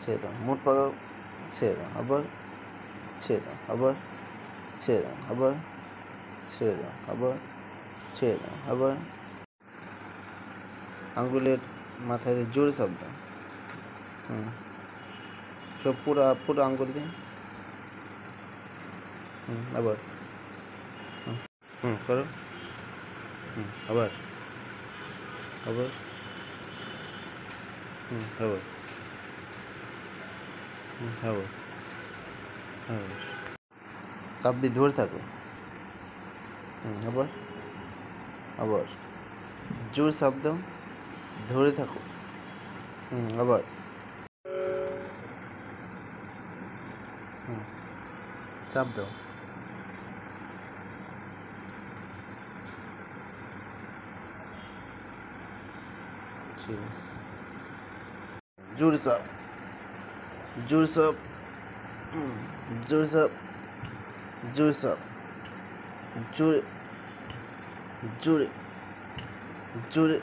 ছেড়ে দাও, মুড পাকাও, ছেড়ে দাও, আবার ছেড়ে দাও, আবার ছেড়ে দাও, আবার ছেড়ে দাও, আবার ছেড়ে দাও, আবার আঙ্গুলের মাথায় জোরে চাপ দাও। সব পুরো আঙ্গুল দিয়ে। আবার করো। আবার আবার আবার আবার আবার চাপ দিয়ে ধরে থাকো। আবার আবার জোর চাপ দাও, ধরে থাকো। আবার চাপ দাও। ঠিক আছে, জোরে চাপ, জোরে চাপ, জোরে চাপ, জোরে চাপ, জোরে জোরে জোরে